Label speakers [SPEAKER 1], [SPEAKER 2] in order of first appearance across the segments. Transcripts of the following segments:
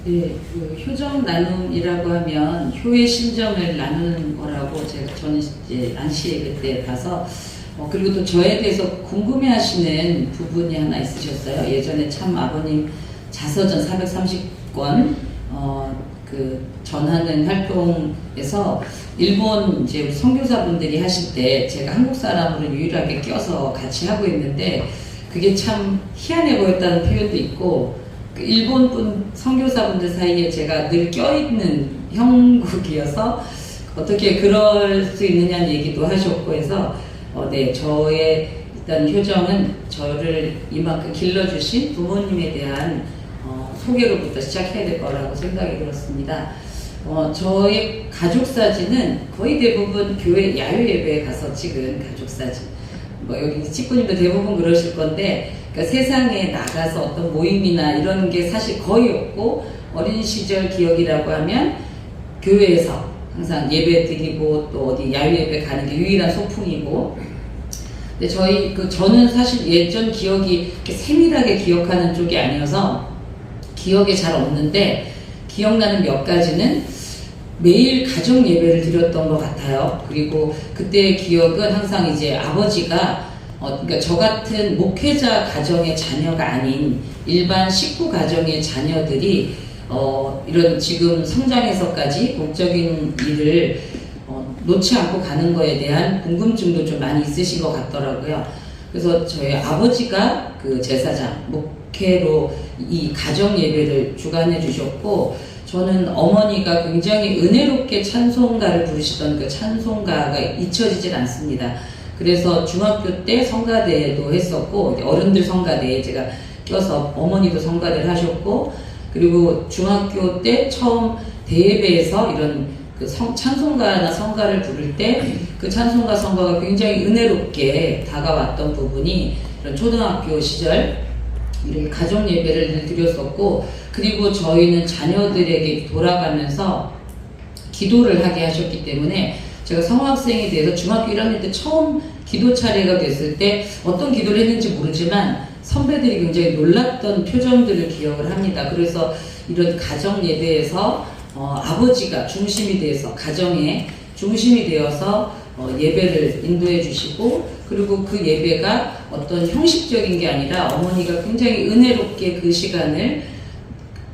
[SPEAKER 1] 네, 그 효정 나눔이라고 하면 효의 심정을 나누는 거라고 저는 이제 안시에 그때 가서 그리고 또 저에 대해서 궁금해하시는 부분이 하나 있으셨어요. 예전에 참 아버님 자서전 430권 그 전하는 활동에서 일본 이제 선교사분들이 하실 때 제가 한국 사람으로 유일하게 껴서 같이 하고 있는데 그게 참 희한해 보였다는 표현도 있고 그 일본 분 선교사분들 사이에 제가 늘 껴있는 형국이어서 어떻게 그럴 수 있느냐는 얘기도 하셨고 해서 네, 저의 일단 효정은 저를 이만큼 길러주신 부모님에 대한 소개로부터 시작해야 될 거라고 생각이 들었습니다. 저의 가족 사진은 거의 대부분 교회 야유 예배에 가서 찍은 가족 사진. 여기 직구님도 대부분 그러실 건데, 그러니까 세상에 나가서 어떤 모임이나 이런 게 사실 거의 없고, 어린 시절 기억이라고 하면 교회에서 항상 예배 드리고 또 어디 야유 예배 가는 게 유일한 소풍이고, 근데 저는 사실 예전 기억이 이렇게 세밀하게 기억하는 쪽이 아니어서 기억에 잘 없는데, 기억나는 몇 가지는 매일 가정 예배를 드렸던 것 같아요. 그리고 그때의 기억은 항상 이제 아버지가 그러니까 저 같은 목회자 가정의 자녀가 아닌 일반 식구 가정의 자녀들이 이런 지금 성장해서까지 공적인 일을 놓지 않고 가는 거에 대한 궁금증도 좀 많이 있으신 것 같더라고요. 그래서 저희 아버지가 그 제사장, 목회로 이 가정 예배를 주관해 주셨고, 저는 어머니가 굉장히 은혜롭게 찬송가를 부르시던 그 찬송가가 잊혀지질 않습니다. 그래서 중학교 때 성가대도 했었고, 어른들 성가대에 제가 껴서 어머니도 성가대를 하셨고, 그리고 중학교 때 처음 대예배에서 이런 그 찬송가나 성가를 부를 때 그 찬송가 성가가 굉장히 은혜롭게 다가왔던 부분이 이런 초등학교 시절 이렇게 가정 예배를 드렸었고, 그리고 저희는 자녀들에게 돌아가면서 기도를 하게 하셨기 때문에 제가 성학생이 돼서 중학교 1학년 때 처음 기도 차례가 됐을 때 어떤 기도를 했는지 모르지만 선배들이 굉장히 놀랐던 표정들을 기억을 합니다. 그래서 이런 가정 예배에서 아버지가 중심이 돼서 가정의 중심이 되어서 예배를 인도해 주시고, 그리고 그 예배가 어떤 형식적인 게 아니라 어머니가 굉장히 은혜롭게 그 시간을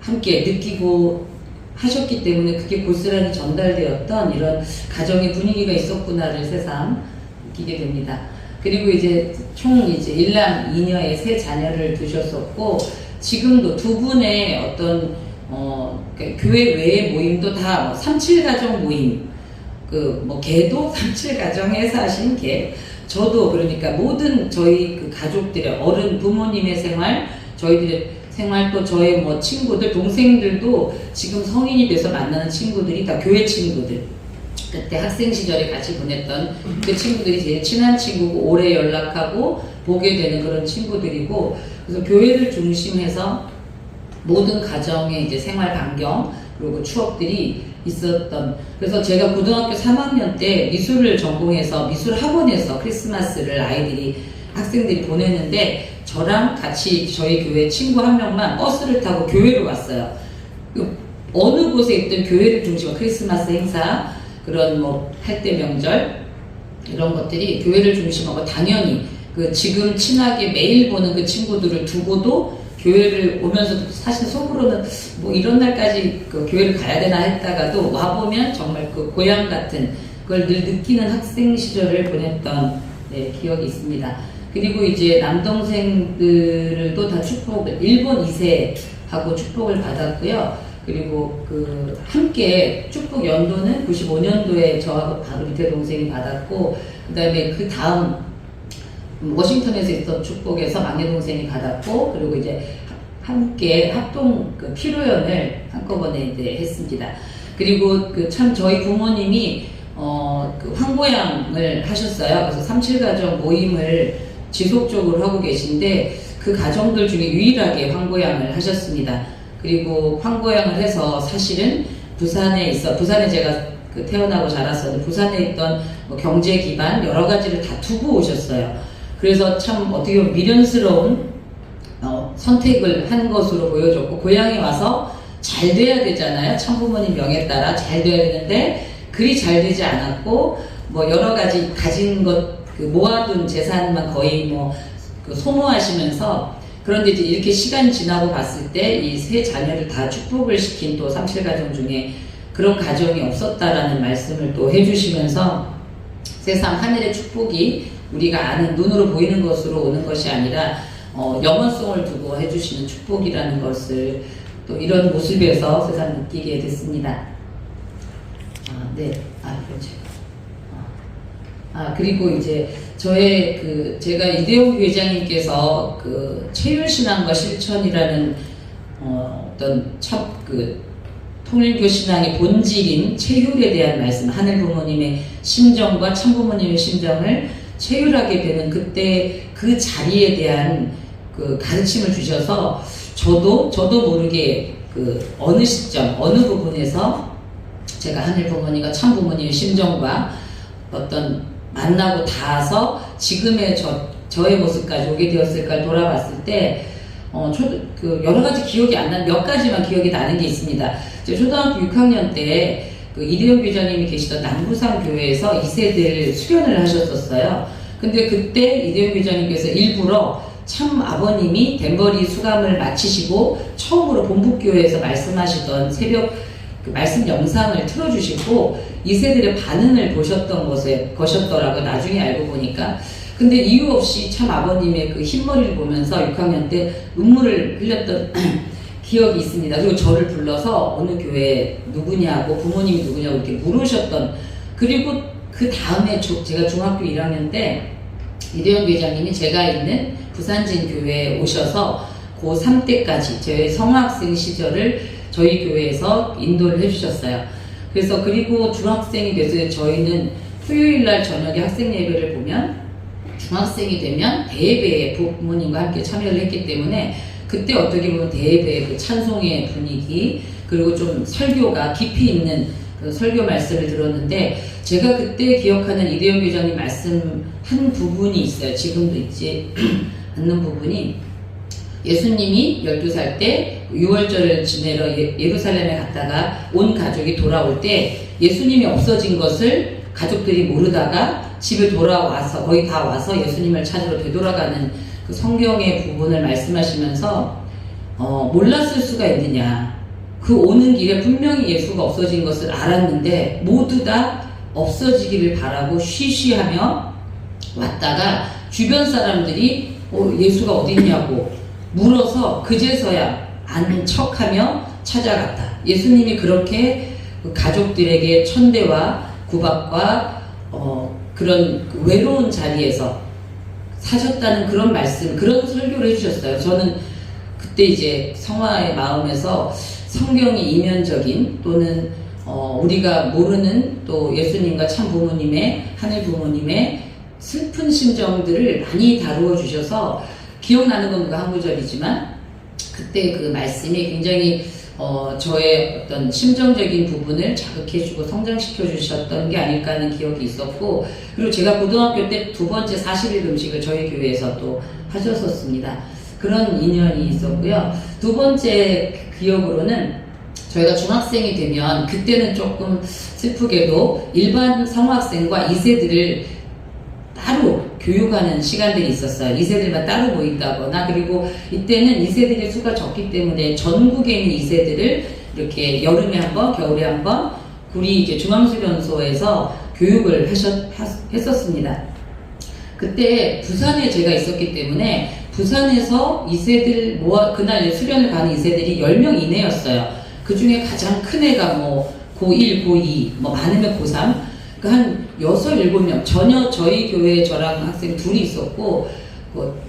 [SPEAKER 1] 함께 느끼고 하셨기 때문에 그게 고스란히 전달되었던 이런 가정의 분위기가 있었구나를 새삼 느끼게 됩니다. 그리고 이제 총 이제 일남 이녀의 세 자녀를 두셨었고, 지금도 두 분의 어떤 그러니까 교회 외의 모임도 다 37가정 모임, 개도 37가정에서 하신 개, 저도 그러니까 모든 저희 그 가족들의 어른 부모님의 생활, 저희들의 생활, 또 저의 친구들, 동생들도 지금 성인이 돼서 만나는 친구들이 다 교회 친구들. 그때 학생 시절에 같이 보냈던 그 친구들이 제일 친한 친구고 오래 연락하고 보게 되는 그런 친구들이고, 그래서 교회를 중심해서 모든 가정의 이제 생활 반경 그리고 추억들이 있었던. 그래서 제가 고등학교 3학년 때 미술을 전공해서 미술 학원에서 크리스마스를 학생들이 보내는데, 저랑 같이 저희 교회 친구 한 명만 버스를 타고 교회로 왔어요. 어느 곳에 있든 교회를 중심으로 크리스마스 행사, 그런 할때 명절 이런 것들이 교회를 중심으로, 당연히 지금 친하게 매일 보는 그 친구들을 두고도 교회를 오면서 사실 속으로는 이런 날까지 교회를 가야 되나 했다가도 와보면 정말 그 고향 같은 그걸 늘 느끼는 학생 시절을 보냈던 기억이 있습니다. 그리고 이제 남동생들도 다 일본 2세하고 축복을 받았고요. 그리고 함께 축복 연도는 95년도에 저하고 바로 밑에 동생이 받았고, 그 다음에 그 다음 워싱턴에서 있던 축복에서 막내 동생이 받았고, 그리고 이제 함께 합동 피로연을 한꺼번에 이제 했습니다. 그리고 참 저희 부모님이 황보양을 하셨어요. 그래서 37가정 모임을 지속적으로 하고 계신데, 그 가정들 중에 유일하게 황보양을 하셨습니다. 그리고 황보양을 해서 사실은 부산에 제가 태어나고 자랐었는데, 부산에 있던 경제 기반 여러 가지를 다 두고 오셨어요. 그래서 참 어떻게 보면 미련스러운 선택을 한 것으로 보여졌고, 고향에 와서 잘 돼야 되잖아요. 참부모님 명에 따라 잘 돼야 되는데 그리 잘 되지 않았고 뭐 여러 가지 가진 것 그 모아둔 재산만 거의 그 소모하시면서 그런데 이제 이렇게 시간 지나고 봤을 때 이 세 자녀를 다 축복을 시킨 또 삼칠가정 중에 그런 가정이 없었다라는 말씀을 또 해주시면서 세상 하늘의 축복이 우리가 아는 눈으로 보이는 것으로 오는 것이 아니라 영원성을 두고 해주시는 축복이라는 것을 또 이런 모습에서 세상 느끼게 됐습니다. 네. 그렇죠. 그리고 이제 제가 이대호 회장님께서 그 체율신앙과 실천이라는 어떤 통일교 신앙의 본질인 체율에 대한 말씀, 하늘 부모님의 심정과 참 부모님의 심정을 체율하게 되는 그때 그 자리에 대한 그 가르침을 주셔서 저도 모르게 그 어느 시점, 어느 부분에서 제가 하늘 부모님과 참 부모님의 심정과 어떤 만나고 닿아서 지금의 저의 모습까지 오게 되었을까 돌아봤을 때 여러 가지 기억이 안 나는 몇 가지만 기억이 나는 게 있습니다. 제가 초등학교 6학년 때 그 이대호 교장님이 계시던 남부산 교회에서 2세들 수련을 하셨었어요. 근데 그때 이대호 교장님께서 일부러 참 아버님이 덴버리 수감을 마치시고 처음으로 본북교회에서 말씀하시던 새벽 그 말씀 영상을 틀어주시고 2세들의 반응을 보셨던 것이었더라고요. 나중에 알고 보니까. 근데 이유 없이 참 아버님의 그 흰머리를 보면서 6학년 때 눈물을 흘렸던 기억이 있습니다. 그리고 저를 불러서 어느 교회 누구냐고 부모님이 누구냐고 이렇게 물으셨던, 그리고 그 다음에 제가 중학교 1학년 때 이대현 회장님이 제가 있는 부산진 교회에 오셔서 고3 때까지 저희 성학생 시절을 저희 교회에서 인도를 해주셨어요. 그래서 그리고 중학생이 돼서 저희는 토요일날 저녁에 학생 예배를 보면 중학생이 되면 대예배에 부모님과 함께 참여를 했기 때문에 그때 어떻게 보면 대예배의 그 찬송의 분위기 그리고 좀 설교가 깊이 있는 그 설교 말씀을 들었는데 제가 그때 기억하는 이대영 교장님 말씀한 부분이 있어요. 지금도 있지 않는 부분이, 예수님이 12살 때 6월절을 지내러 예루살렘에 갔다가 온 가족이 돌아올 때 예수님이 없어진 것을 가족들이 모르다가 집에 돌아와서 거의 다 와서 예수님을 찾으러 되돌아가는 그 성경의 부분을 말씀하시면서 몰랐을 수가 있느냐. 그 오는 길에 분명히 예수가 없어진 것을 알았는데 모두 다 없어지기를 바라고 쉬쉬하며 왔다가 주변 사람들이 예수가 어디 있냐고 물어서 그제서야 아는 척하며 찾아갔다. 예수님이 그렇게 가족들에게 천대와 구박과 그런 외로운 자리에서 사셨다는 그런 말씀, 그런 설교를 해주셨어요. 저는 그때 이제 성화의 마음에서 성경이 이면적인 또는 우리가 모르는 또 예수님과 참 부모님의 하늘 부모님의 슬픈 심정들을 많이 다루어 주셔서 기억나는 건 한 구절이지만 그때 그 말씀이 굉장히 저의 어떤 심정적인 부분을 자극해주고 성장시켜 주셨던 게 아닐까 하는 기억이 있었고, 그리고 제가 고등학교 때 두 번째 40일 금식을 저희 교회에서 또 하셨었습니다. 그런 인연이 있었고요. 두 번째 기억으로는 저희가 중학생이 되면 그때는 조금 슬프게도 일반 성학생과 2세들을 따로 교육하는 시간들이 있었어요. 2세들만 따로 모인다거나, 그리고 이때는 2세들의 수가 적기 때문에 전국에 있는 2세들을 이렇게 여름에 한 번, 겨울에 한 번, 우리 이제 중앙수련소에서 교육을 했었습니다. 그때 부산에 제가 있었기 때문에 부산에서 2세들 그날 수련을 가는 2세들이 10명 이내였어요. 그 중에 가장 큰 애가 고1, 고2, 많으면 고3, 한 6, 7명, 저희 교회에 저랑 학생 둘이 있었고,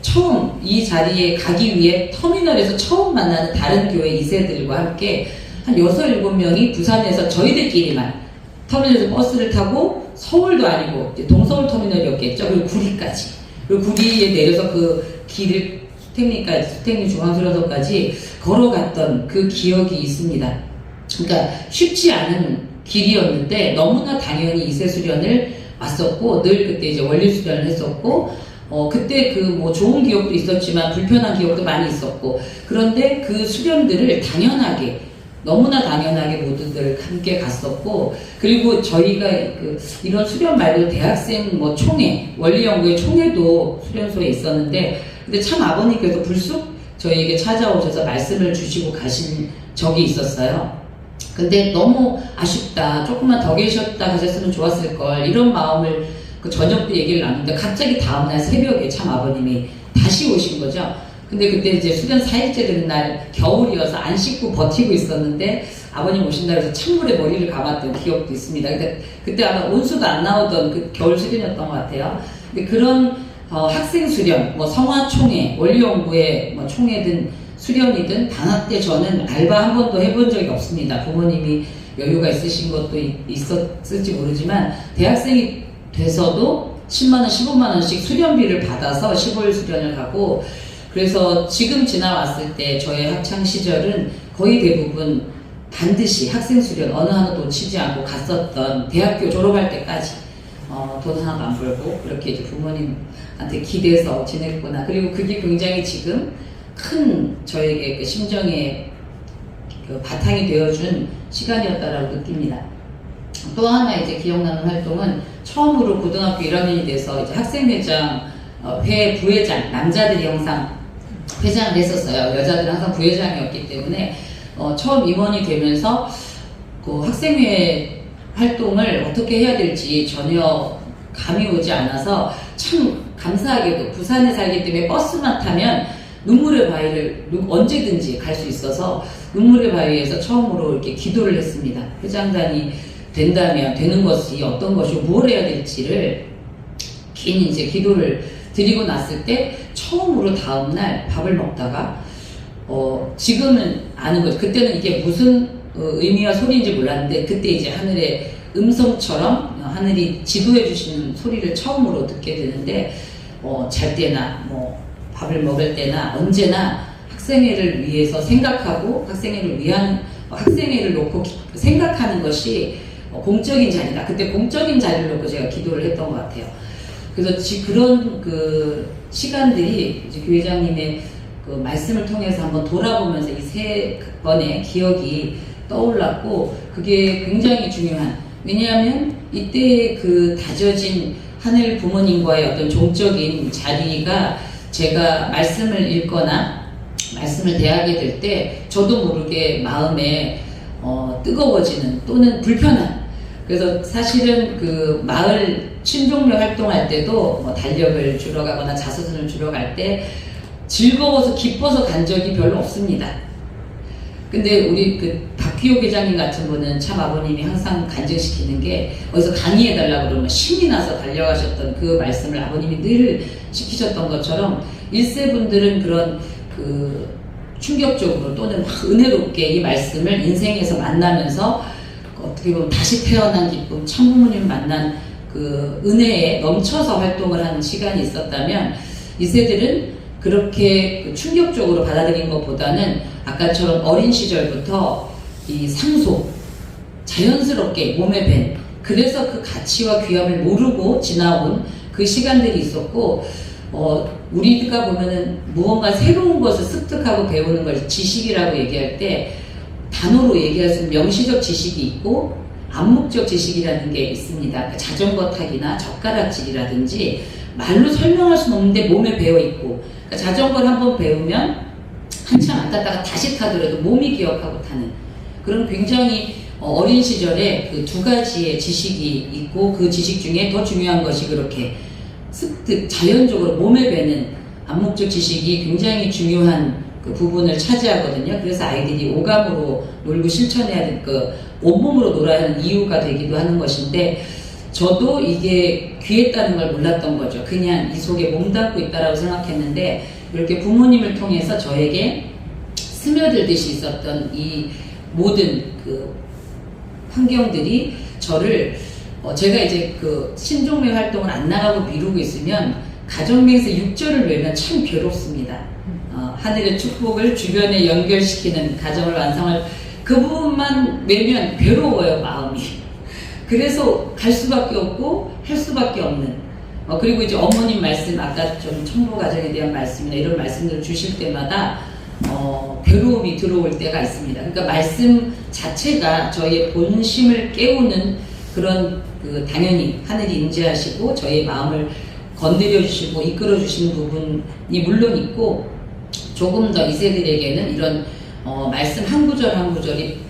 [SPEAKER 1] 처음 이 자리에 가기 위해 터미널에서 처음 만나는 다른 교회 2세들과 함께 한 6, 7명이 부산에서 저희들끼리만 터미널에서 버스를 타고, 서울도 아니고 동서울 터미널이었겠죠. 그리고 구리까지. 그리고 구리에 내려서 그 길을 수택리 중앙수련소까지 걸어갔던 그 기억이 있습니다. 그러니까 쉽지 않은 길이었는데 너무나 당연히 이세 수련을 왔었고, 늘 그때 이제 원리 수련을 했었고, 그때 좋은 기억도 있었지만 불편한 기억도 많이 있었고, 그런데 그 수련들을 당연하게 너무나 당연하게 모두들 함께 갔었고, 그리고 저희가 이런 수련 말고 대학생 뭐 총회, 원리연구회 총회도 수련소에 있었는데, 근데 참 아버님께서 불쑥 저희에게 찾아오셔서 말씀을 주시고 가신 적이 있었어요. 근데 너무 아쉽다. 조금만 더 계셨다 가셨으면 좋았을 걸. 이런 마음을 그 저녁 때 얘기를 나누는데 갑자기 다음날 새벽에 참 아버님이 다시 오신 거죠. 근데 그때 이제 수련 4일째 되는 날 겨울이어서 안 씻고 버티고 있었는데 아버님 오신다 해서 찬물에 머리를 감았던 기억도 있습니다. 근데 그때 아마 온수도 안 나오던 그 겨울 수련이었던 것 같아요. 근데 그런 학생 수련, 뭐 성화총회, 원리연구회 뭐 총회든 수련이든 방학 때 저는 알바 한 번도 해본 적이 없습니다. 부모님이 여유가 있으신 것도 있었을지 모르지만 대학생이 돼서도 10만원, 15만원씩 수련비를 받아서 15일 수련을 가고, 그래서 지금 지나왔을 때 저의 학창 시절은 거의 대부분 반드시 학생 수련 어느 하나도 놓치지 않고 갔었던, 대학교 졸업할 때까지 돈 하나도 안 벌고 그렇게 이제 부모님한테 기대서 지냈구나. 그리고 그게 굉장히 지금 큰 저에게 그 심정의 그 바탕이 되어준 시간이었다라고 느낍니다. 또 하나 이제 기억나는 활동은 처음으로 고등학교 1학년이 돼서 이제 학생회장 회 부회장, 남자들이 항상 회장을 했었어요. 여자들은 항상 부회장이었기 때문에 처음 임원이 되면서 그 학생회 활동을 어떻게 해야 될지 전혀 감이 오지 않아서 참 감사하게도 부산에 살기 때문에 버스만 타면 눈물의 바위를 언제든지 갈 수 있어서 눈물의 바위에서 처음으로 이렇게 기도를 했습니다. 회장단이 된다면 되는 것이 어떤 것이고 뭘 해야 될지를 긴 이제 기도를 드리고 났을 때 처음으로 다음날 밥을 먹다가 지금은 아는 거죠. 그때는 이게 무슨 의미와 소리인지 몰랐는데 그때 이제 하늘의 음성처럼 하늘이 지도해 주시는 소리를 처음으로 듣게 되는데 잘 때나 뭐 밥을 먹을 때나 언제나 학생회를 위해서 생각하고 학생회를 놓고 생각하는 것이 공적인 자리다. 그때 공적인 자리를 놓고 제가 기도를 했던 것 같아요. 그래서 그런 그 시간들이 이제 교회장님의 그 말씀을 통해서 한번 돌아보면서 이 세 번의 기억이 떠올랐고, 그게 굉장히 중요한, 왜냐하면 이때 그 다져진 하늘 부모님과의 어떤 종적인 자리가 제가 말씀을 읽거나 말씀을 대하게 될 때 저도 모르게 마음에 뜨거워지는 또는 불편한, 그래서 사실은 그 마을 친종묘 활동할 때도 뭐 달력을 주러 가거나 자서전을 주러 갈 때 즐거워서 기뻐서 간 적이 별로 없습니다. 근데 우리 그 박휘호 회장님 같은 분은 참 아버님이 항상 간증시키는 게 어디서 강의해달라고 그러면 신이 나서 달려가셨던 그 말씀을 아버님이 늘 시키셨던 것처럼 1세 분들은 그런 그 충격적으로 또는 은혜롭게 이 말씀을 인생에서 만나면서 어떻게 보면 다시 태어난 기쁨, 참부모님을 만난 그 은혜에 넘쳐서 활동을 하는 시간이 있었다면 2세들은 그렇게 충격적으로 받아들인 것보다는 아까처럼 어린 시절부터 이 상속, 자연스럽게 몸에 밴, 그래서 그 가치와 귀함을 모르고 지나온 그 시간들이 있었고, 우리가 보면은 무언가 새로운 것을 습득하고 배우는 걸 지식이라고 얘기할 때 단어로 얘기할 수 있는 명시적 지식이 있고 암묵적 지식이라는 게 있습니다. 그러니까 자전거 타기나 젓가락질이라든지 말로 설명할 수는 없는데 몸에 배어있고, 그러니까 자전거를 한번 배우면 한참 안 탔다가 다시 타더라도 몸이 기억하고 타는 그런 굉장히 어린 시절에 그 두 가지의 지식이 있고, 그 지식 중에 더 중요한 것이 그렇게 습득, 자연적으로 몸에 배는 암묵적 지식이 굉장히 중요한 그 부분을 차지하거든요. 그래서 아이들이 오감으로 놀고 실천해야 될 그 온몸으로 놀아야 하는 이유가 되기도 하는 것인데, 저도 이게 귀했다는 걸 몰랐던 거죠. 그냥 이 속에 몸담고 있다라고 생각했는데 이렇게 부모님을 통해서 저에게 스며들듯이 있었던 이 모든 그 환경들이 저를 제가 이제 그 신종묘 활동을 안 나가고 미루고 있으면 가정명에서 6절을 외우면 참 괴롭습니다. 하늘의 축복을 주변에 연결시키는 가정을 완성할 그 부분만 외면 괴로워요, 마음이. 그래서 갈 수밖에 없고 할 수밖에 없는. 그리고 이제 어머님 말씀, 아까 좀 청부 가정에 대한 말씀이나 이런 말씀들을 주실 때마다 괴로움이 들어올 때가 있습니다. 그러니까 말씀 자체가 저희의 본심을 깨우는 그런 당연히 하늘이 임재하시고 저희의 마음을 건드려 주시고 이끌어 주시는 부분이 물론 있고, 조금 더 이세들에게는 이런 말씀 한 구절 한 구절이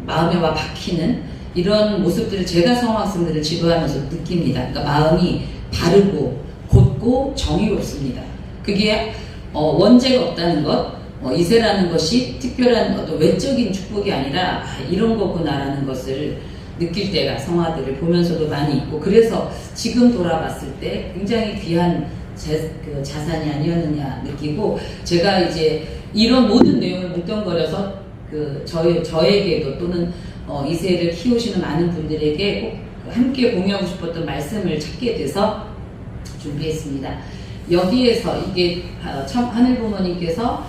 [SPEAKER 1] 마음에 와 박히는 이런 모습들을 제가 성학생들을 지도하면서 느낍니다. 그러니까 마음이 바르고 곧고 정의롭습니다. 그게 원죄가 없다는 것, 이세라는 것이 특별한 어떤 외적인 축복이 아니라 이런 거구나라는 것을 느낄 때가 성화들을 보면서도 많이 있고, 그래서 지금 돌아봤을 때 굉장히 귀한 자산이 아니었느냐 느끼고, 제가 이제 이런 모든 내용을 뭉뚱거려서 저에게도 또는 이세를 키우시는 많은 분들에게 꼭 함께 공유하고 싶었던 말씀을 찾게 돼서 준비했습니다. 여기에서 이게 참 하늘 부모님께서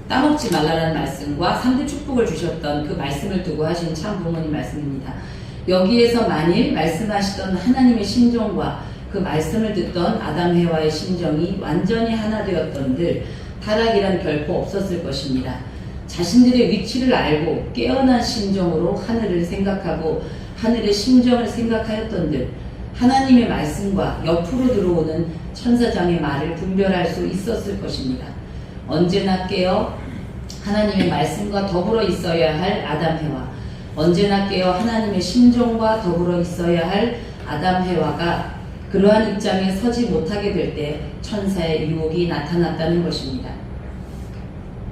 [SPEAKER 1] 따먹지 말라라는 말씀과 3대 축복을 주셨던 그 말씀을 두고 하신 참 부모님 말씀입니다. 여기에서 만일 말씀하시던 하나님의 심정과 그 말씀을 듣던 아담 해와의 심정이 완전히 하나 되었던들 타락이란 결코 없었을 것입니다. 자신들의 위치를 알고 깨어난 심정으로 하늘을 생각하고 하늘의 심정을 생각하였던들 하나님의 말씀과 옆으로 들어오는 천사장의 말을 분별할 수 있었을 것입니다. 언제나 깨어 하나님의 말씀과 더불어 있어야 할 아담 해와, 언제나 깨어 하나님의 심정과 더불어 있어야 할 아담 해와가 그러한 입장에 서지 못하게 될 때 천사의 유혹이 나타났다는 것입니다.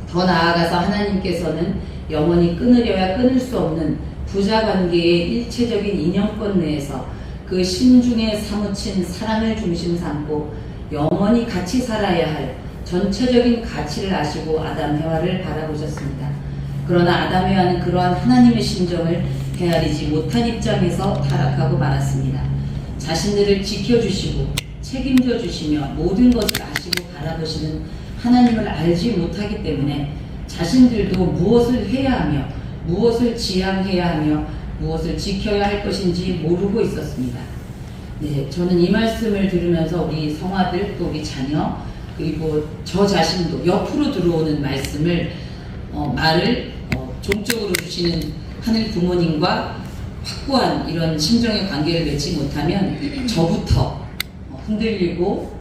[SPEAKER 1] 더 나아가서 하나님께서는 영원히 끊으려야 끊을 수 없는 부자관계의 일체적인 인연권 내에서 그 심중에 사무친 사랑을 중심 삼고 영원히 같이 살아야 할 전체적인 가치를 아시고 아담 해와를 바라보셨습니다. 그러나 아담 해와는 그러한 하나님의 심정을 헤아리지 못한 입장에서 타락하고 말았습니다. 자신들을 지켜주시고 책임져 주시며 모든 것을 아시고 바라보시는 하나님을 알지 못하기 때문에 자신들도 무엇을 해야 하며 무엇을 지향해야 하며 무엇을 지켜야 할 것인지 모르고 있었습니다. 네, 저는 이 말씀을 들으면서 우리 성아들 또 우리 자녀 그리고 저 자신도 옆으로 들어오는 말씀을 말을 종적으로 주시는 하늘 부모님과 확고한 이런 심정의 관계를 맺지 못하면 저부터 흔들리고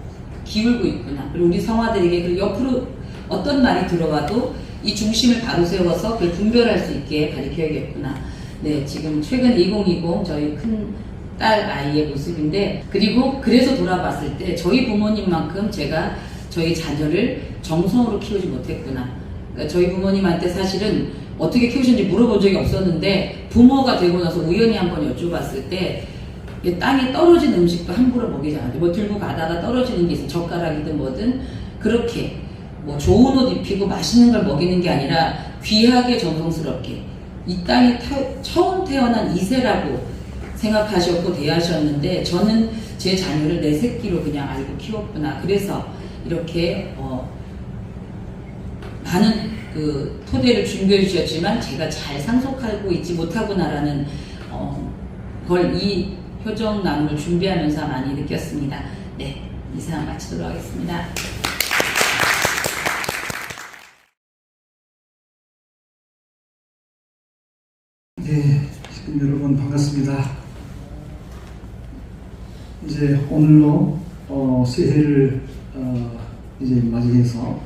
[SPEAKER 1] 기울고 있구나. 그리고 우리 성아들에게 그 옆으로 어떤 말이 들어와도 이 중심을 바로 세워서 그걸 분별할 수 있게 가르쳐야겠구나. 네, 지금 최근 2020 저희 큰 딸 아이의 모습인데, 그리고 그래서 돌아봤을 때 저희 부모님만큼 제가 저희 자녀를 정성으로 키우지 못했구나. 그러니까 저희 부모님한테 사실은 어떻게 키우시는지 물어본 적이 없었는데 부모가 되고 나서 우연히 한번 여쭤봤을 때 땅에 떨어진 음식도 함부로 먹이지 않아요. 뭐 들고 가다가 떨어지는 게 있어, 젓가락이든 뭐든 그렇게 뭐 좋은 옷 입히고 맛있는 걸 먹이는 게 아니라 귀하게 정성스럽게 이 땅에 처음 태어난 이세라고 생각하셨고 대하셨는데, 저는 제 자녀를 내 새끼로 그냥 알고 키웠구나. 그래서 이렇게 많은 그 토대를 준비해 주셨지만 제가 잘 상속하고 있지 못하구나라는 걸 이 효정 나눔을 준비하면서 많이 느꼈습니다. 네, 이상 마치도록 하겠습니다.
[SPEAKER 2] 네, 지금 여러분 반갑습니다. 이제 오늘로 새해를 이제 맞이해서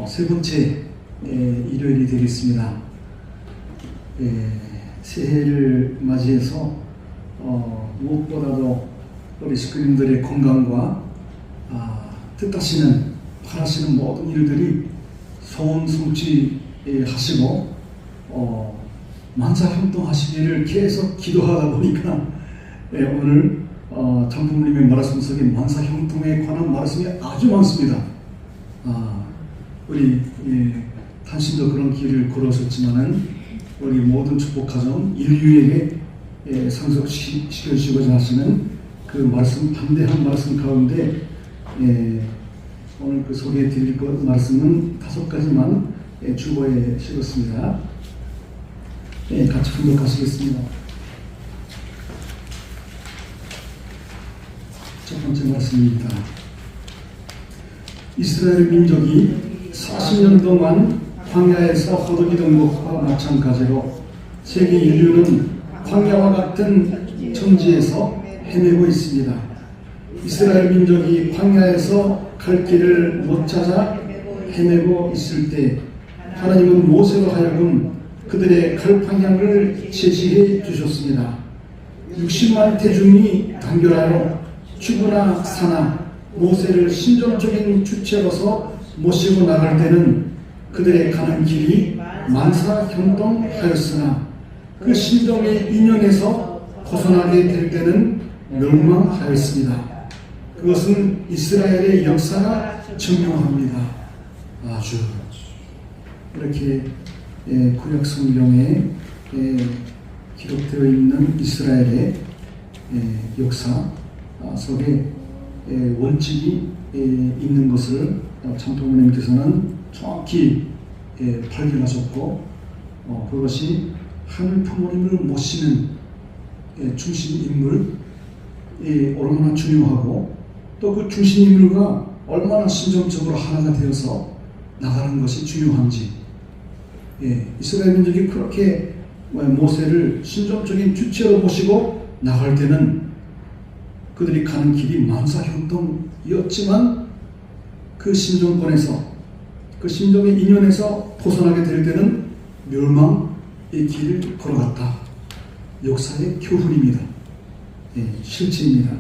[SPEAKER 2] 세 번째 일요일이 되겠습니다. 새해를 맞이해서 무엇보다도 우리 식구님들의 건강과 뜻하시는 바라시는 모든 일들이 소원 성취하시고 만사형통하시기를 계속 기도하다 보니까 오늘 장부모님의 말씀 속에 만사형통에 관한 말씀이 아주 많습니다. 우리 당신도 그런 길을 걸어섰지만은 우리 모든 축복가정 인류에게 상속시켜주시고자 하시는 그 말씀, 담대한 말씀 가운데 오늘 그 소개해 드릴 것 말씀은 5가지만 주보에 실었습니다. 같이 분석하시겠습니다. 첫 번째 말씀입니다. 이스라엘 민족이 40년 동안 광야에서 허덕이던 것과 마찬가지로 세계 인류는 광야와 같은 정지에서 헤매고 있습니다. 이스라엘 민족이 광야에서 갈 길을 못 찾아 헤매고 있을 때 하나님은 모세로 하여금 그들의 갈 방향을 제시해 주셨습니다. 60만 대중이 단결하여 죽으나 사나 모세를 신정적인 주체로서 모시고 나갈 때는 그들의 가는 길이 만사형통하였으나 그 심정의 인연에서 벗어나게 될 때는 멸망하였습니다. 그것은 이스라엘의 역사가 증명합니다. 아주 이렇게 구약 성경에 기록되어 있는 이스라엘의 역사 속에 원칙이 있는 것을 참통모님께서는 정확히 발견하셨고 그것이 하늘 부모님을 모시는 중심 인물이 얼마나 중요하고 또 그 중심 인물과 얼마나 심정적으로 하나가 되어서 나가는 것이 중요한지 이스라엘 민족이 그렇게 모세를 심정적인 주체로 모시고 나갈 때는 그들이 가는 길이 만사형통이었지만 그 심정권에서 그 심정의 인연에서 벗어나게 될 때는 멸망의 길을 걸어갔다. 역사의 교훈입니다. 실체입니다.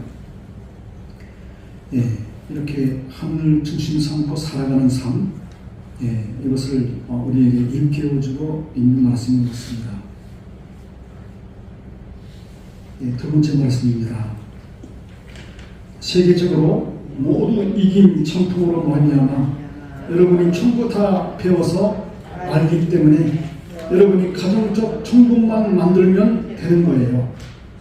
[SPEAKER 2] 이렇게 하늘 중심 삼고 살아가는 삶, 이것을 우리에게 일깨워주고 있는 말씀인 것 같습니다. 두 번째 말씀입니다. 세계적으로 모두 이긴 천풍으로 말미암아 여러분이 전부 다 배워서 알기 때문에 여러분이 가정적 천국만 만들면 되는 거예요.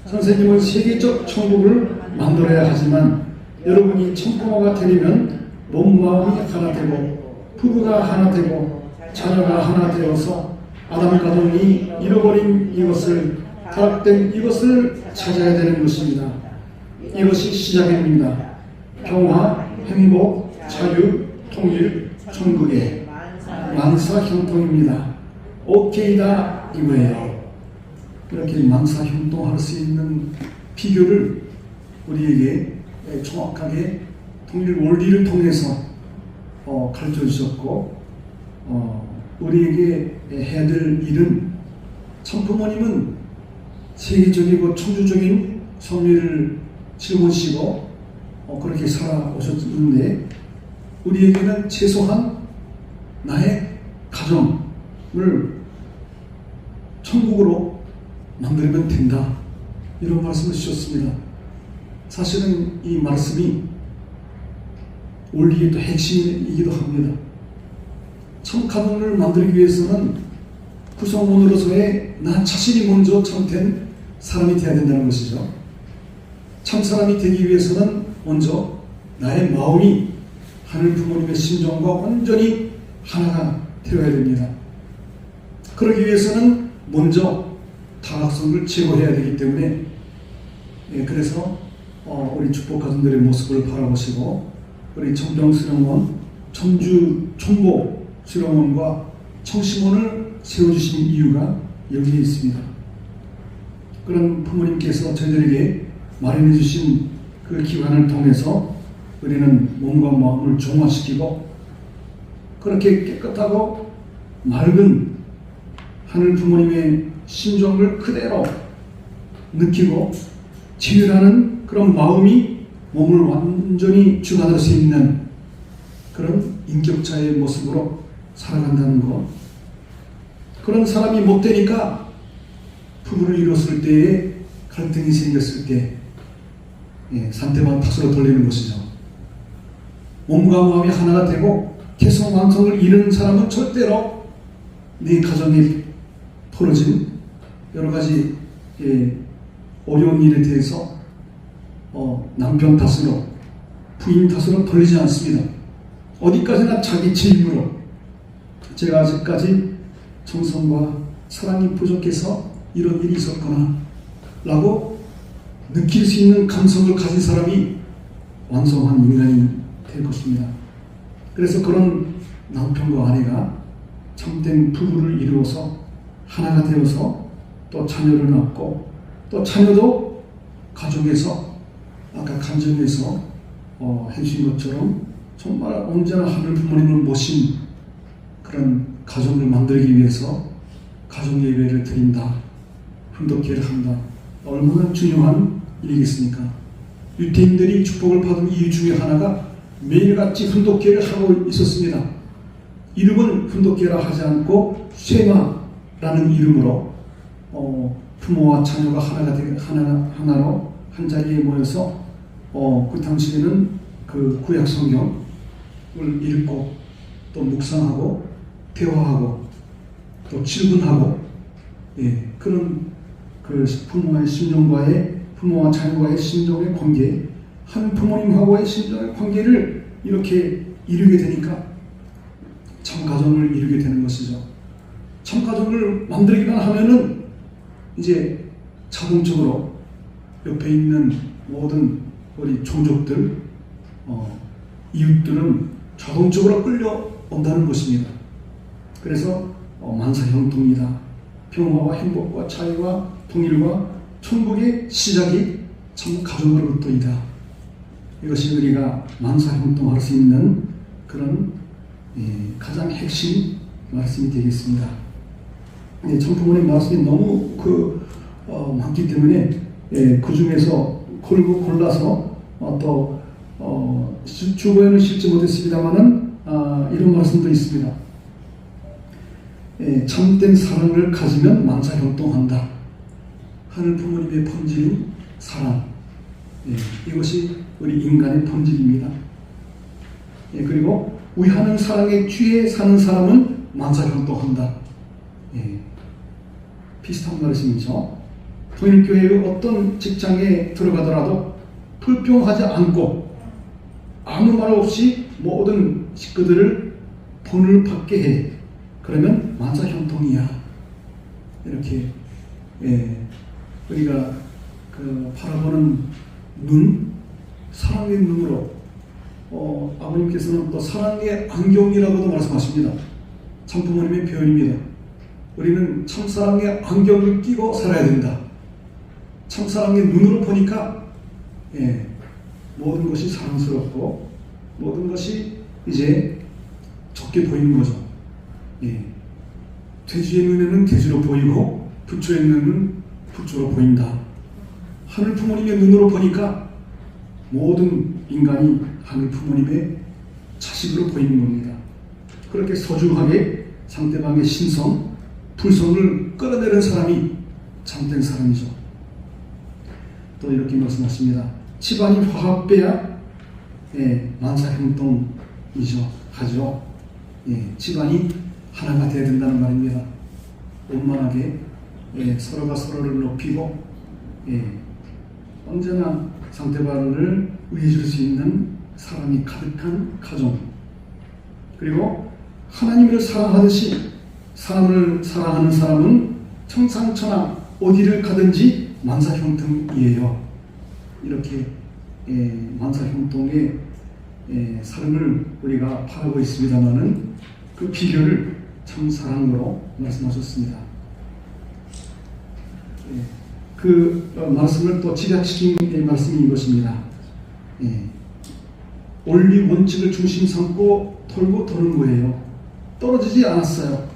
[SPEAKER 2] 선생님은 세계적 천국을 만들어야 하지만 여러분이 천부모가 되려면 몸 마음이 하나 되고 부부가 하나 되고 자녀가 하나 되어서 아담 가정이 잃어버린 이것을 타락된 이것을 찾아야 되는 것입니다. 이것이 시작입니다. 평화, 행복, 자유, 통일, 천국의 만사형통입니다. 오케이다 이거예요. 이렇게 만사형통할 수 있는 비결을 우리에게 정확하게 통일 원리를 통해서 가르쳐 주셨고 우리에게 해야 될 일은 천부모님은 세계적이고 천주적인 섭리를 짊어지시고 그렇게 살아오셨는데 우리에게는 최소한 나의 가정을 천국으로 만들면 된다 이런 말씀을 주셨습니다. 사실은 이 말씀이 원리의 또 핵심이기도 합니다. 참 가정을 만들기 위해서는 구성원으로서의 나 자신이 먼저 참된 사람이 되어야 된다는 것이죠. 참 사람이 되기 위해서는 먼저 나의 마음이 하늘 부모님의 심정과 완전히 하나가 되어야 됩니다. 그러기 위해서는 먼저 타락성을 제거해야 되기 때문에 그래서 우리 축복 가정들의 모습을 바라보시고 우리 청정수령원, 청주 총보 수령원과 청심원을 세워주신 이유가 여기에 있습니다. 그런 부모님께서 저희들에게 마련해 주신 그 기관을 통해서 우리는 몸과 마음을 정화시키고 그렇게 깨끗하고 맑은 하늘 부모님의 심정을 그대로 느끼고 치유하는 그런 마음이 몸을 완전히 주관할 수 있는 그런 인격자의 모습으로 살아간다는 것. 그런 사람이 못 되니까 부부를 이뤘을 때에 갈등이 생겼을 때 산태만 탓으로 돌리는 것이죠. 몸과 마음이 하나가 되고 개성 완성을 이루는 사람은 절대로 네 가정에 벌어진 여러 가지 어려운 일에 대해서 남편 탓으로 부인 탓으로 돌리지 않습니다. 어디까지나 자기 책임으로 제가 아직까지 정성과 사랑이 부족해서 이런 일이 있었구나 라고 느낄 수 있는 감성을 가진 사람이 완성한 인간이 될 것입니다. 그래서 그런 남편과 아내가 참된 부부를 이루어서 하나가 되어서 또 자녀를 낳고 또 자녀도 가정에서 아까 간증에서 해주신 것처럼 정말 언제나 하늘 부모님을 모신 그런 가정을 만들기 위해서 가정 예배를 드린다, 훈독회를 한다. 얼마나 중요한 일이겠습니까? 유태인들이 축복을 받은 이유 중에 하나가 매일같이 훈독회를 하고 있었습니다. 이름은 훈독회라 하지 않고 쉐마라는 이름으로 부모와 자녀가 하나로 한 자리에 모여서 그 당시에는 그 구약 성경을 읽고 또 묵상하고 대화하고 또 질문하고 그런 그 부모와 자녀와의 심정의 관계, 한 부모님하고의 심정의 관계를 이렇게 이루게 되니까 참 가정을 이루게 되는 것이죠. 참 가정을 만들기만 하면은 이제 자동적으로 옆에 있는 모든 우리 종족들, 이웃들은 자동적으로 끌려온다는 것입니다. 그래서 만사형통이다. 평화와 행복과 자유와 통일과 천국의 시작이 참 가정으로부터이다. 이것이 우리가 만사형통할 수 있는 그런 가장 핵심 말씀이 되겠습니다. 참 부모님 말씀이 너무 많기 때문에 그 중에서 골라서 또 주보에는 실지 못했습니다만은 이런 말씀도 있습니다. 참된 사랑을 가지면 만사형통한다. 하늘 부모님의 본질인 사랑, 이것이 우리 인간의 본질입니다. 그리고 위하는 사랑에 취해 사는 사람은 만사형통한다. 비슷한 말씀이죠. 통일교회의 어떤 직장에 들어가더라도 불평하지 않고 아무 말 없이 모든 식구들을 본을 받게 해. 그러면 만사형통이야. 이렇게 우리가 바라보는 눈, 사랑의 눈으로 아버님께서는 또 사랑의 안경이라고도 말씀하십니다. 참 부모님의 표현입니다. 우리는 참사랑의 안경을 끼고 살아야 된다. 참사랑의 눈으로 보니까 모든 것이 사랑스럽고 모든 것이 이제 좋게 보이는 거죠. 돼지의 눈에는 돼지로 보이고 부처의 눈에는 부처로 보인다. 하늘 부모님의 눈으로 보니까 모든 인간이 하늘 부모님의 자식으로 보이는 겁니다. 그렇게 소중하게 상대방의 신성, 불성을 끌어내는 사람이 참된 사람이죠. 또 이렇게 말씀하십니다. 집안이 화합돼야 만사형통이죠. 하죠. 집안이 하나가 되어야 된다는 말입니다. 원만하게 서로가 서로를 높이고 언제나 상대방을 위해줄 수 있는 사랑이 가득한 가정, 그리고 하나님을 사랑하듯이 사람을 사랑하는 사람은 청상천하 어디를 가든지 만사형통이에요. 이렇게 만사형통의 삶을 우리가 바라고 있습니다마는 그 비결을 참 사랑으로 말씀하셨습니다. 그 말씀을 또 집약시킨 말씀이 이것입니다. 원리 원칙을 중심 삼고 돌고 도는 거예요. 떨어지지 않았어요.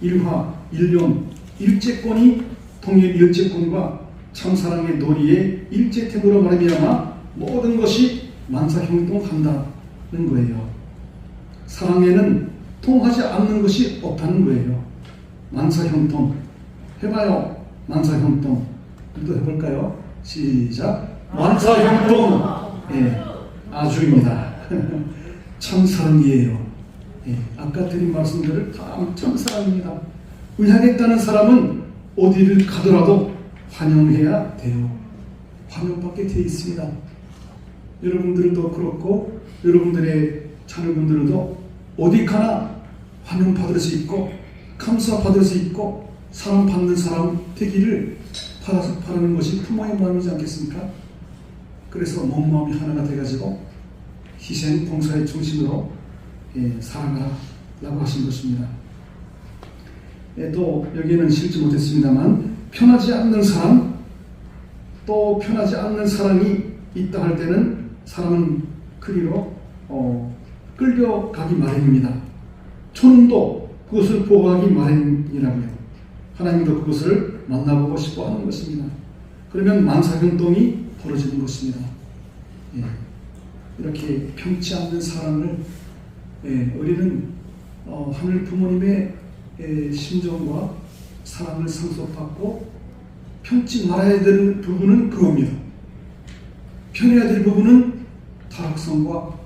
[SPEAKER 2] 일화, 일념, 일제권이 통일 일제권과 참사랑의 도리의 일제템으로 말미암아 모든 것이 만사형통한다는 거예요. 사랑에는 통하지 않는 것이 없다는 거예요. 만사형통. 해봐요. 만사형통. 또 해볼까요? 시작. 만사형통. 아주입니다. 참사랑이에요. 아까 드린 말씀들을 다 참사랑입니다. 의하겠다는 사람은 어디를 가더라도 환영해야 돼요. 환영받게 되어 있습니다. 여러분들도 그렇고 여러분들의 자녀분들도 어디 가나 환영받을 수 있고 감사받을 수 있고 사랑받는 사람 되기를 바라는 것이 부모의 마음이지 않겠습니까? 그래서 몸 마음이 하나가 돼가지고 희생 봉사의 중심으로 살아가라고 하신 것입니다. 또 여기에는 실지 못했습니다만 편하지 않는 사람, 또 편하지 않는 사람이 있다 할 때는 사람은 그리로 끌려가기 마련입니다. 초능도 그것을 보호하기 마련이라고요. 하나님도 그것을 만나보고 싶어 하는 것입니다. 그러면 만사경동이 벌어지는 것입니다. 이렇게 편치 않는 사랑을 우리는 하늘 부모님의 심정과 사랑을 상속받고 편치 말아야 되는 부분은 그겁니다. 편해야 될 부분은 타락성과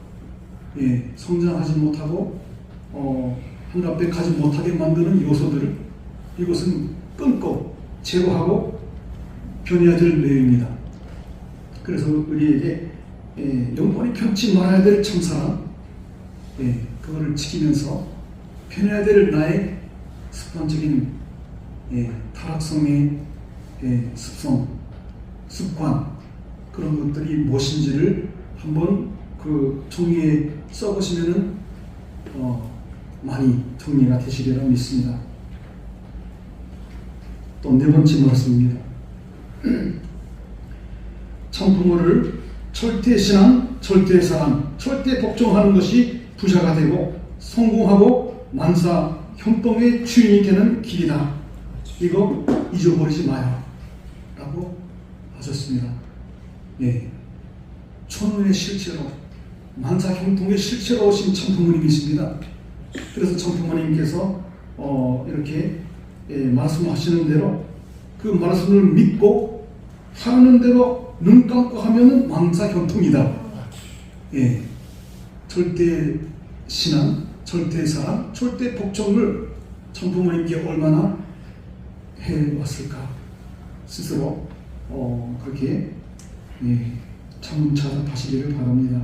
[SPEAKER 2] 성장하지 못하고 하늘 앞에 가지 못하게 만드는 요소들을 이것은 끊고 제거하고 변해야 될 내용입니다. 그래서 우리에게 영원히 편치 말아야 될 참사랑 그거를 지키면서 편해야 될 나의 습관적인 타락성의 습성, 습관 그런 것들이 무엇인지를 한번 그 종이에 써보시면은 많이 정리가 되시리라 믿습니다. 또 네 번째 말씀입니다. 참부모를 절대신앙, 절대사랑, 절대 복종하는 것이 부자가 되고 성공하고 만사 형통의 주인이 되는 길이다. 이거 잊어버리지 마요 라고 하셨습니다. 천운의 실체로 만사 형통의 실체로 오신 참부모님이십니다. 그래서 참부모님께서 이렇게 말씀하시는 대로 그 말씀을 믿고 하는 대로 눈 감고 하면은 만사형통이다. 절대 신앙, 절대 사랑, 절대 복종을 참부모님께 얼마나 해왔을까 스스로 그렇게 차분차분하시기를 바랍니다.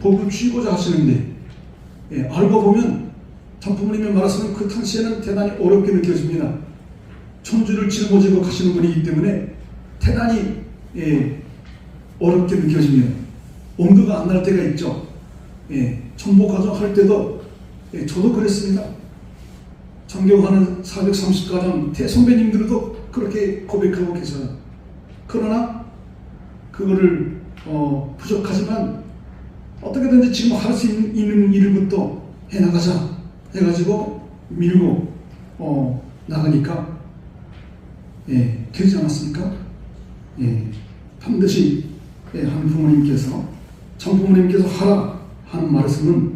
[SPEAKER 2] 복을 주고자 하시는데 알고 보면 참부모님의 말씀은 그 당시에는 대단히 어렵게 느껴집니다. 천주를 짊어지고 가시는 분이기 때문에 대단히 어렵게 느껴집니다. 엄두가 안 날 때가 있죠. 천보가정 할 때도 저도 그랬습니다. 정경하는 430가정 대선배님들도 그렇게 고백하고 계셔요. 그러나 그거를 부족하지만 어떻게든지 지금 할 수 있는 일부터 해나가자 해가지고 밀고 나가니까 되지 않았습니까? 반드시 한 부모님께서 참부모님께서 하라 하는 말씀은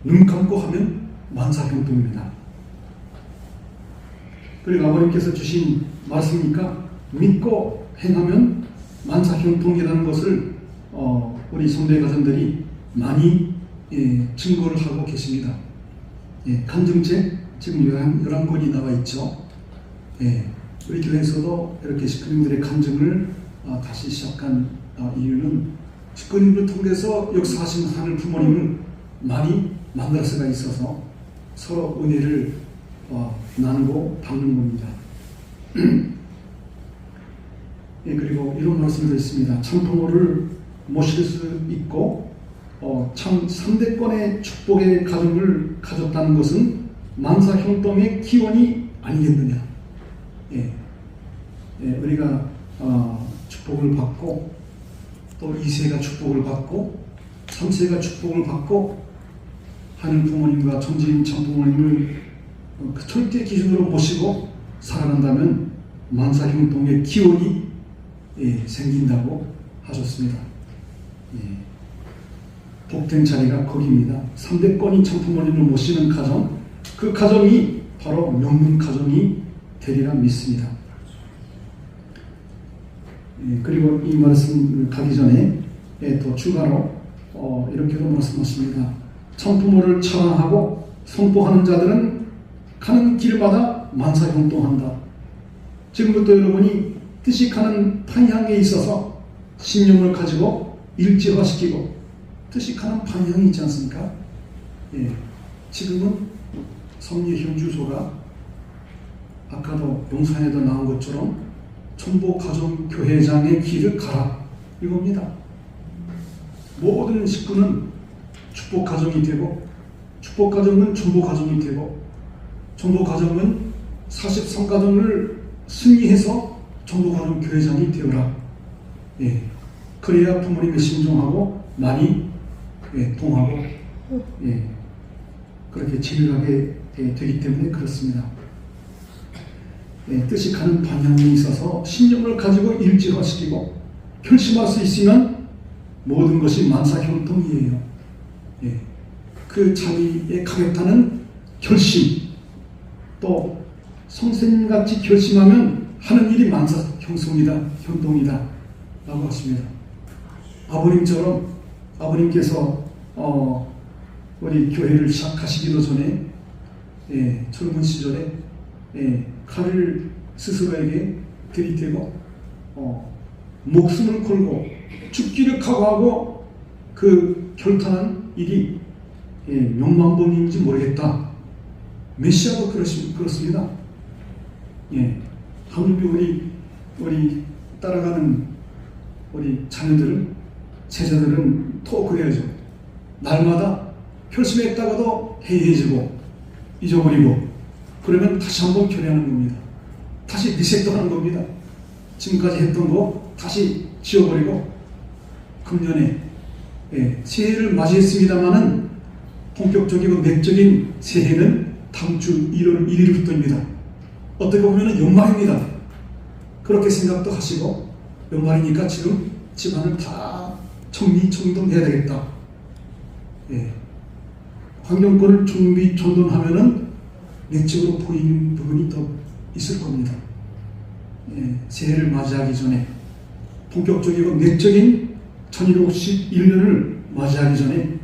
[SPEAKER 2] 눈 감고 하면 만사형통입니다. 그리고 아버님께서 주신 말씀이니까 믿고 행하면 만사형통이라는 것을 우리 성도의 가정들이 많이 증거를 하고 계십니다. 간증책 지금 11권이 나와 있죠. 우리 교회에서도 이렇게 식구님들의 간증을 다시 시작한 이유는 식구님을 통해서 역사하신 하늘 부모님을 많이 만날 수가 있어서 서로 은혜를 나누고 받는 겁니다. 그리고 이런 말씀도 있습니다. 참부모를 모실 수 있고 참 3대권의 축복의 가정을 가졌다는 것은 만사형통의 기원이 아니겠느냐. 우리가 축복을 받고 또 2세가 축복을 받고 3세가 축복을 받고 하늘 부모님과 천지인 참부모님을 그 절대 기준으로 모시고 살아간다면 만사형통의 기원이 생긴다고 하셨습니다. 복된 자리가 거기입니다. 3대권이 참부모님을 모시는 가정, 그 가정이 바로 명문 가정이 되리라 믿습니다. 그리고 이 말씀 가기 전에 또 추가로 이렇게도 말씀하십니다. 참부모를 찬양하고 선포하는 자들은 가는 길마다 만사형통한다. 지금부터 여러분이 뜻이 가는 방향에 있어서 신념을 가지고 일제화시키고 뜻이 가는 방향이 있지 않습니까? 지금은 성리 현주소가 아까도 용산에도 나온 것처럼 천보가정교회장의 길을 가라 이겁니다. 모든 식구는 축복 가정이 되고, 축복 가정은 전보 가정이 되고, 전보 가정은 43가정을 승리해서 전보 가정 교회장이 되어라. 예. 그래야 부모님의 신종하고 많이 동하고 그렇게 진일하게 되기 때문에 그렇습니다. 뜻이 가는 방향에 있어서 신념을 가지고 일지화시키고 결심할 수 있으면 모든 것이 만사형통이에요. 그 자기의 가겠다는 결심, 또 선생님같이 결심하면 하는 일이 만사형통이다, 현동이다 라고 하십니다. 아버님처럼 아버님께서 우리 교회를 시작하시기도 전에 젊은 시절에 칼을 스스로에게 들이대고 목숨을 걸고 죽기를 각오하고 그 결단한 일이 명망범인지 모르겠다. 메시아도 그렇습니다. 하물며 우리 따라가는 우리 자녀들은, 제자들은 또 그래야죠. 날마다 결심했다가도 해이해지고 잊어버리고, 그러면 다시 한번 교례하는 겁니다. 다시 리셋도 하는 겁니다. 지금까지 했던 거 다시 지워버리고, 금년에 새해를 맞이했습니다마는 본격적이고 내적인 새해는 다음 주 1월 1일부터입니다. 어떻게 보면 연말입니다. 그렇게 생각도 하시고, 연말이니까 지금 집안을 다 정리정돈해야 되겠다. 환경권을 정돈하면은 내적으로 보이는 부분이 더 있을 겁니다. 새해를 맞이하기 전에, 본격적이고 내적인 1251년을 맞이하기 전에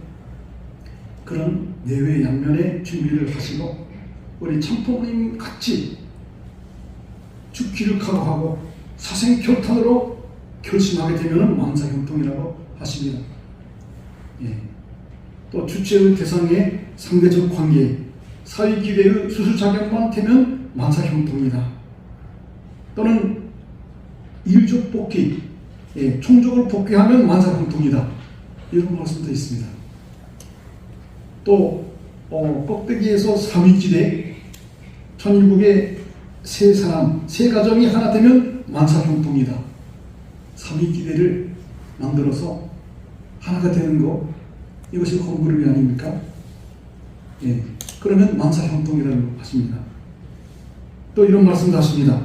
[SPEAKER 2] 그런 내외 양면의 준비를 하시고, 우리 참부모님 같이 죽기를 각오하고 사생결탄으로 결심하게 되면 만사형통이라고 하십니다. 또 주체의 대상의 상대적 관계, 사회기대의 수수작용만 되면 만사형통이다. 또는 일족 복귀, 총족을 복귀하면 만사형통이다. 이런 말씀도 있습니다. 또 껍데기에서 삼위지대, 천일국의 세 사람, 세 가정이 하나 되면 만사형통이다. 삼위기대를 만들어서 하나가 되는 거, 이것이 홈그룹이 아닙니까? 그러면 만사형통이라고 하십니다. 또 이런 말씀도 하십니다.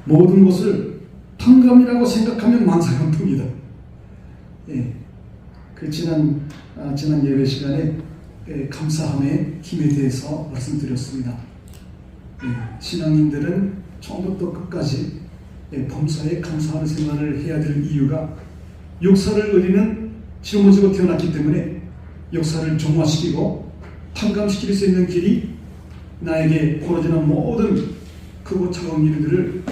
[SPEAKER 2] 모든 것을 탕감이라고 생각하면 만사형통이다. 그 지난 예배 시간에 감사함의 힘에 대해서 말씀드렸습니다. 신앙인들은 처음부터 끝까지 범사에 감사하는 생활을 해야 될 이유가, 역사를 우리는 짊어지고 태어났기 때문에 역사를 정화시키고 탕감시킬 수 있는 길이 나에게 벌어지는 모든 크고 작은 일들을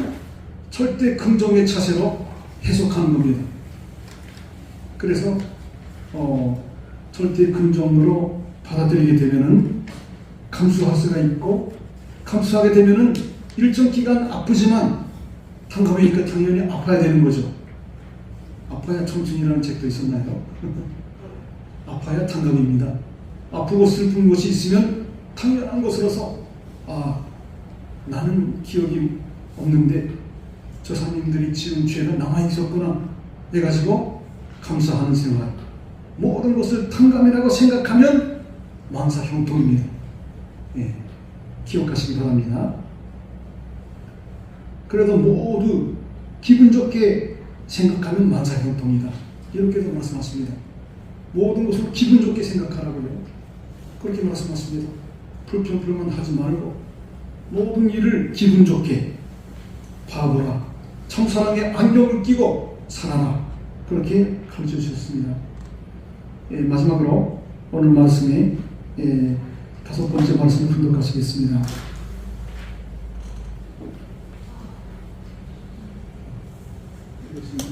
[SPEAKER 2] 절대 긍정의 자세로 해석하는 겁니다. 그래서 절대 긍정으로 받아들이게 되면은 감수할 수가 있고, 감수하게 되면은 일정 기간 아프지만 탕감이니까 당연히 아파야 되는 거죠. 아파야 청춘이라는 책도 있었나요? 아파야 탕감입니다. 아프고 슬픈 것이 있으면 당연한 것으로서, 나는 기억이 없는데 저 사람들이 지은 죄가 남아있었구나 해가지고 감사하는 생활, 모든 것을 탕감이라고 생각하면 만사형통입니다. 기억하시기 바랍니다. 그래도 모두 기분 좋게 생각하면 만사형통이다. 이렇게도 말씀하십니다. 모든 것을 기분 좋게 생각하라고요. 그렇게 말씀하십니다. 불평불만 하지 말고 모든 일을 기분 좋게 봐보라. 참사랑의 안경을 끼고 살아라. 그렇게 가르쳐 주셨습니다. 마지막으로 오늘 말씀에 5번째 말씀을 분독하시겠습니다.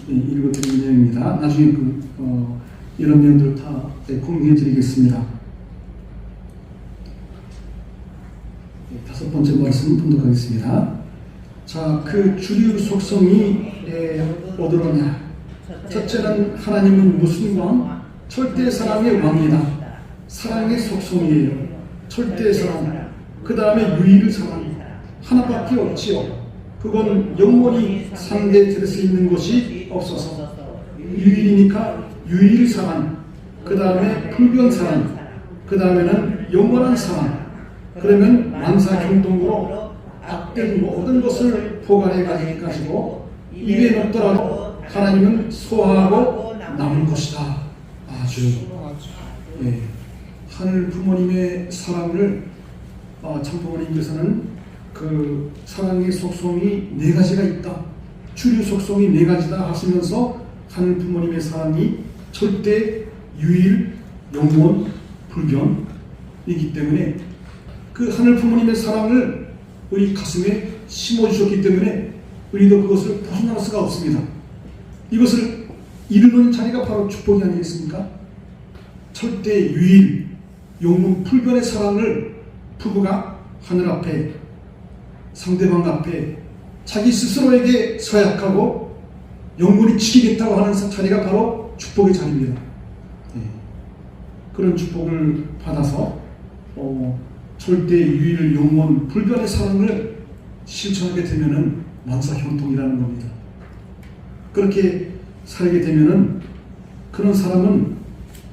[SPEAKER 2] 읽어드린 내용입니다. 나중에 이런 내용들을 다 공유해 드리겠습니다. 5번째 말씀 분독하겠습니다. 자, 그 주류 속성이 어디로냐? 첫째는 하나님은 무슨 왕? 절대 사람의 왕이다. 사랑의 속성이에요. 절대 사랑, 그 다음에 유일 사랑, 하나밖에 없지요. 그건 영원히 상대될 수 있는 것이 없어서 유일이니까 유일 사랑, 그 다음에 불변 사랑, 그 다음에는 영원한 사랑. 그러면 만사형통으로 악된 모든 것을 포괄해 가지고 입에 넣더라도 하나님은 소화하고 남을 것이다. 아주 하늘 부모님의 사랑을 참부모님께서는 그 사랑의 속성이 네 가지가 있다, 주류 속성이 네 가지다 하시면서 하늘 부모님의 사랑이 절대, 유일, 영원, 불변이기 때문에 그 하늘 부모님의 사랑을 우리 가슴에 심어주셨기 때문에 우리도 그것을 벗어날 수가 없습니다. 이것을 이루는 자리가 바로 축복이 아니겠습니까? 절대, 유일, 영원, 불변의 사랑을 부부가 하늘 앞에, 상대방 앞에 자기 스스로에게 서약하고 영원히 지키겠다고 하는 자리가 바로 축복의 자리입니다. 그런 축복을 받아서 절대, 유일, 영원, 불변의 사랑을 실천하게 되면은 만사형통이라는 겁니다. 그렇게 살게 되면은 그런 사람은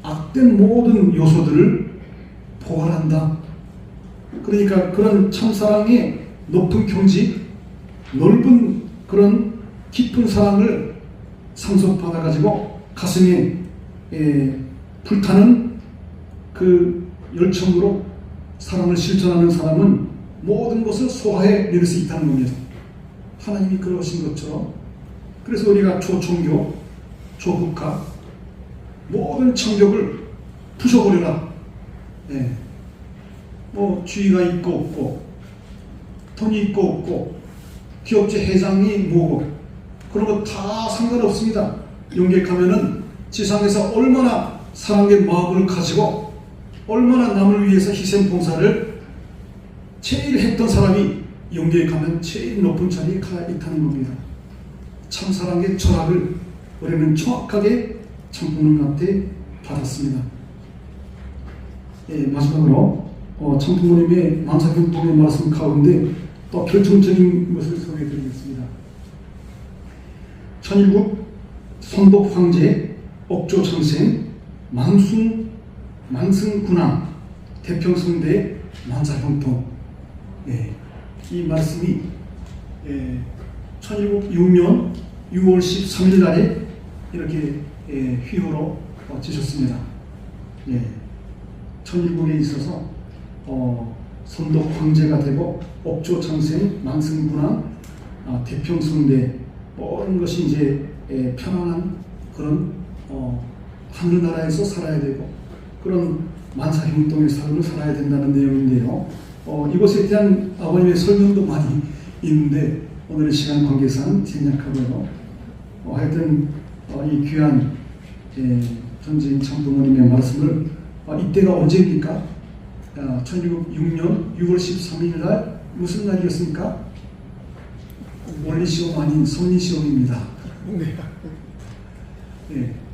[SPEAKER 2] 악된 모든 요소들을 포괄한다. 그러니까 그런 참사랑의 높은 경지, 넓은 그런 깊은 사랑을 상속받아 가지고 가슴에 불타는 그 열정으로 사랑을 실천하는 사람은 모든 것을 소화해 낼 수 있다는 겁니다. 하나님이 그러신 것처럼. 그래서 우리가 초종교, 초국가 모든 청격을 부숴버려라. 뭐 주의가 있고 없고, 돈이 있고 없고, 기업체 회장이 뭐고, 그런 거 다 상관없습니다. 영계하면은 지상에서 얼마나 사랑의 마음을 가지고 얼마나 남을 위해서 희생 봉사를 제일 했던 사람이 영계에 가면 제일 높은 자리에 가 있다는 겁니다. 참사랑의 철학을 우리는 정확하게 참부모님한테 받았습니다. 마지막으로 참부모님의 만사경통의 말씀 가운데 또 결정적인 것을 소개해드리겠습니다. 천일국 선독 황제 옥조 창생 만승군왕 태평성대 만사형통. 이 말씀이 1006년 6월 13일 날에 이렇게 휘호로 지셨습니다. 천일국에 있어서 선독 황제가 되고 옥조 창생 만승군왕 태평성대 모든 것이 이제 편안한 그런 하늘나라에서 살아야 되고 그런 만사형통의 삶을 살아야 된다는 내용인데요. 이것에 대한 아버님의 설명도 많이 있는데 오늘의 시간 관계상 생략하고요. 하여튼 이 귀한 전지인 참부모님의 말씀을 이때가 언제입니까? 1606년 6월 13일 날 무슨 날이었습니까? 원리시험 아닌 성리시험입니다.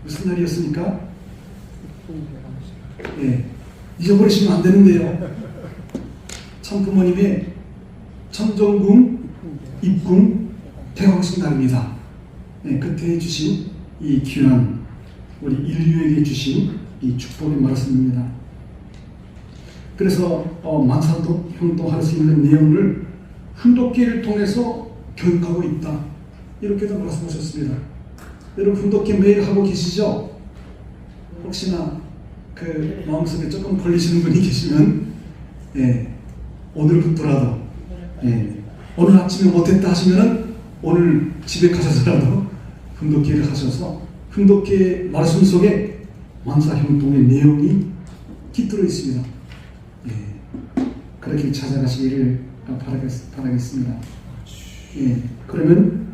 [SPEAKER 2] 무슨 날이었습니까? 잊어버리시면 안 되는데요. 참부모님의 천정궁 입궁 대광식 날입니다. 그때 주신 이 귀한 우리 인류에게 주신 이 축복의 말씀입니다. 그래서 만사도 형통할 수 있는 내용을 훈독기를 통해서 교육하고 있다. 이렇게도 말씀하셨습니다. 여러분 훈독기 매일 하고 계시죠? 혹시나 그 마음속에 조금 걸리시는 분이 계시면 오늘부터라도 오늘 아침에 못했다 하시면은 오늘 집에 가셔서라도 훈독기를 하셔서 훈독기의 말씀 속에 만사형통의 내용이 깃들어 있습니다. 그렇게 찾아가시기를 바라겠습니다. 그러면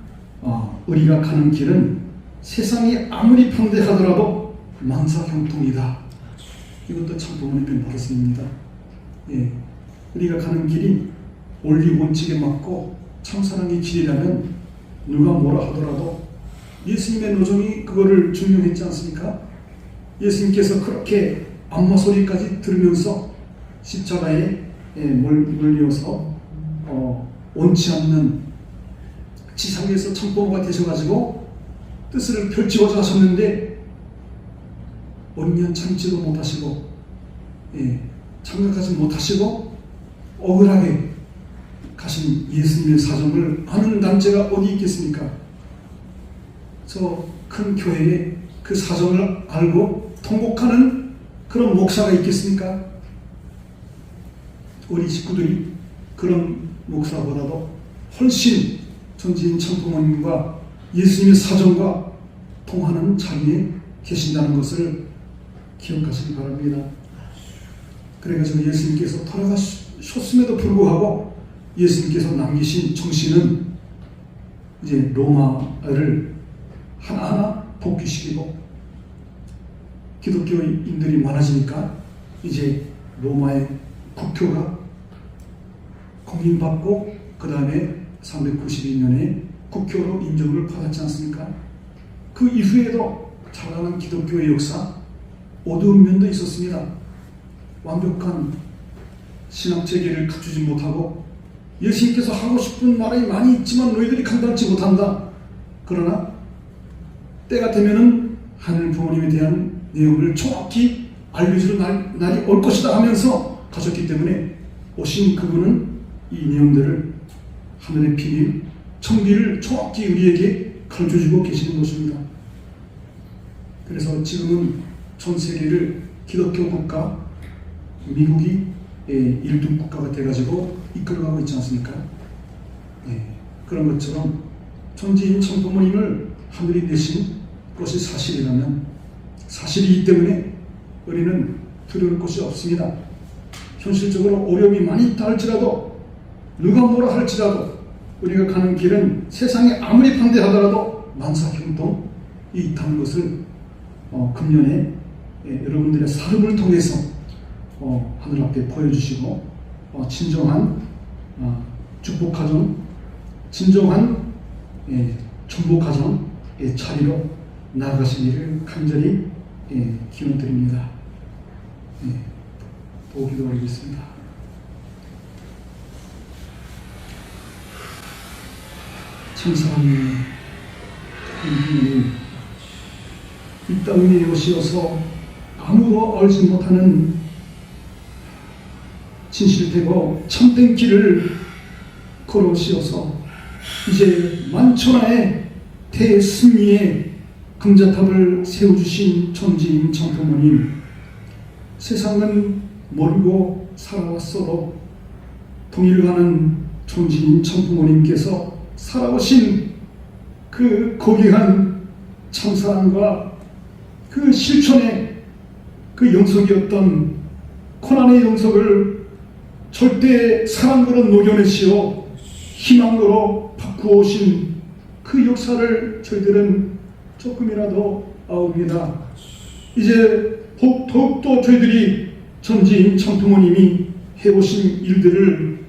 [SPEAKER 2] 우리가 가는 길은 세상이 아무리 평대하더라도 만사형통이다. 이것도 참부모님의 말씀입니다. 우리가 가는 길이 원리 원칙에 맞고 참사랑의 길이라면 누가 뭐라 하더라도 예수님의 노정이 그거를 증명했지 않습니까? 예수님께서 그렇게 안마 소리까지 들으면서 십자가에 몰려서 원치 않는 지상에서 참고모가 되셔가지고 뜻을 펼치고자 하셨는데 온년 참지도 못하시고 참각하지 못하시고 억울하게 가신 예수님의 사정을 아는 단체가 어디 있겠습니까? 저 큰 교회에 그 사정을 알고 통곡하는 그런 목사가 있겠습니까? 우리 식구들이 그런 목사보다도 훨씬 전지인 참부모님과 예수님의 사정과 통하는 자리에 계신다는 것을 기억하시기 바랍니다. 그래가지고 예수님께서 돌아가셨음에도 불구하고 예수님께서 남기신 정신은 이제 로마를 하나하나 복귀시키고 기독교인들이 많아지니까 이제 로마의 국교가 공인받고 그 다음에 392년에 국교로 인정을 받았지 않습니까? 그 이후에도 찬란한 기독교의 역사, 어두운 면도 있었습니다. 완벽한 신앙체계를 갖추지 못하고 예수님께서 하고 싶은 말이 많이 있지만 너희들이 감당치 못한다. 그러나 때가 되면은 하늘 부모님에 대한 내용을 정확히 알려주는 날이 올 것이다 하면서 가셨기 때문에 오신 그분은 이 내용들을 하늘의 비밀, 청기를 정확히 우리에게 가르쳐주고 계시는 것입니다. 그래서 지금은 전 세계를 기독교 국가, 미국이 1등 국가가 돼가지고 이끌어가고 있지 않습니까? 그런 것처럼 천지인 천부모님을 하늘이 내신 것이 사실이라면 사실이기 때문에 우리는 두려울 것이 없습니다. 현실적으로 어려움이 많이 있다 할지라도 누가 뭐라 할지라도 우리가 가는 길은 세상에 아무리 반대하더라도 만사형통이 있다는 것을 금년에 여러분들의 삶을 통해서 하늘 앞에 보여주시고 진정한 축복가정, 진정한 중복가정의 자리로 나아가시기를 간절히 기원드립니다. 보기도 하겠습니다. 천사님, 하나님, 이 땅 위에 오시어서 아무도 알지 못하는 진실되고 참된 길을 걸어오시어서 이제 만천하의 대승리의 금자탑을 세워주신 천지인 천부모님, 세상은 모르고 살아왔어도 통일하는 천지인 천부모님께서 살아오신 그 고귀한 참사랑과 그 실천의 그 영석이었던 고난의 영석을 절대 사랑으로 녹여내시어 희망으로 바꾸어오신 그 역사를 저희들은 조금이라도 아옵니다. 이제 더욱더 저희들이 전지인 천부모님이 해오신 일들을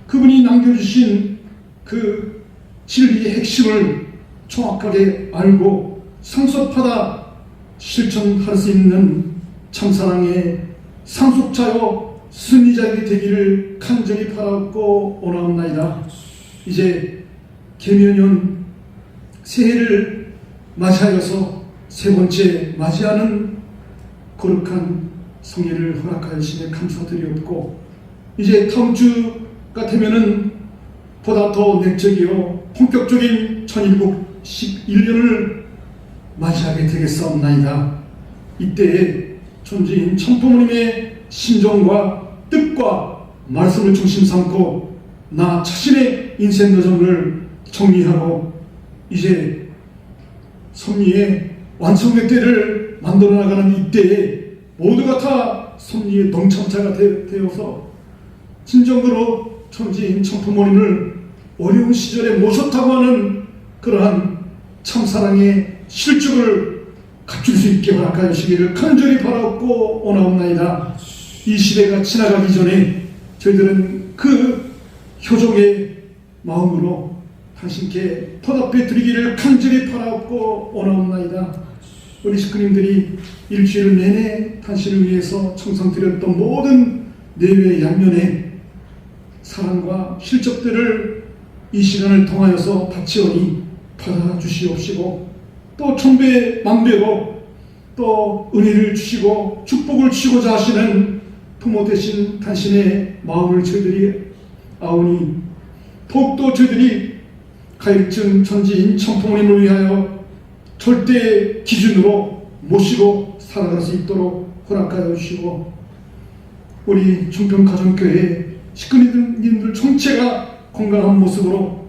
[SPEAKER 2] 그분이 남겨주신 그 진리의 핵심을 정확하게 알고 상속하다 실천할 수 있는 참사랑의 상속자요 승리자에게 되기를 간절히 바라고 원하옵나이다. 이제 계면연 새해를 맞이하여서 세 번째 맞이하는 거룩한 성회를 허락하여 주시에 감사드리옵고, 이제 다음 주가 되면은 보다 더 내적이요 본격적인 1071년을 맞이하게 되겠사옵나이다. 이때에 천지인 천부모님의 심정과 뜻과 말씀을 중심 삼고 나 자신의 인생 여정을 정리하고 이제 섭리의 완성의 때를 만들어 나가는 이때에 모두가 다 섭리의 동참자가 되어서 진정으로 천지인 천부모님을 어려운 시절에 모셨다고 하는 그러한 참사랑의 실적을 갖출 수 있게 허락하여 주시기를 간절히 바라옵고 원하옵나이다. 이 시대가 지나가기 전에 저희들은 그 효종의 마음으로 당신께 보답해 드리기를 간절히 바라옵고 원하옵나이다. 우리 식구님들이 일주일 내내 당신을 위해서 청성드렸던 모든 내외 양면의 사랑과 실적들을 이 시간을 통하여서 다치오니 받아주시옵시고 또 천배 만배로 또 은혜를 주시고 축복을 주시고자 하시는 부모 되신 당신의 마음을 저희들이 아오니 더욱더 저희들이 가일증 전지인 천부모님을 위하여 절대 기준으로 모시고 살아갈 수 있도록 허락하여 주시고 우리 충평가정교회 식구님들 전체가 건강한 모습으로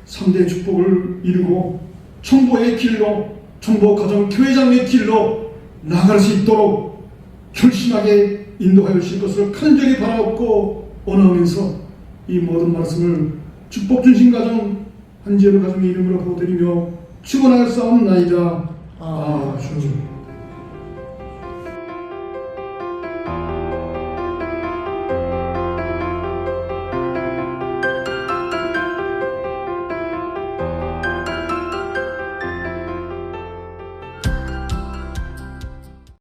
[SPEAKER 2] 3대 축복을 이루고 천보의 길로 천보가정교회장의 길로 나아갈 수 있도록 결심하게 인도하여 주실 것을 간절히 바라옵고 원하면서 이 모든 말씀을 축복 주신 가정 한지연 가정의 이름으로 보드리며 축원하였사옵나이다. 아멘.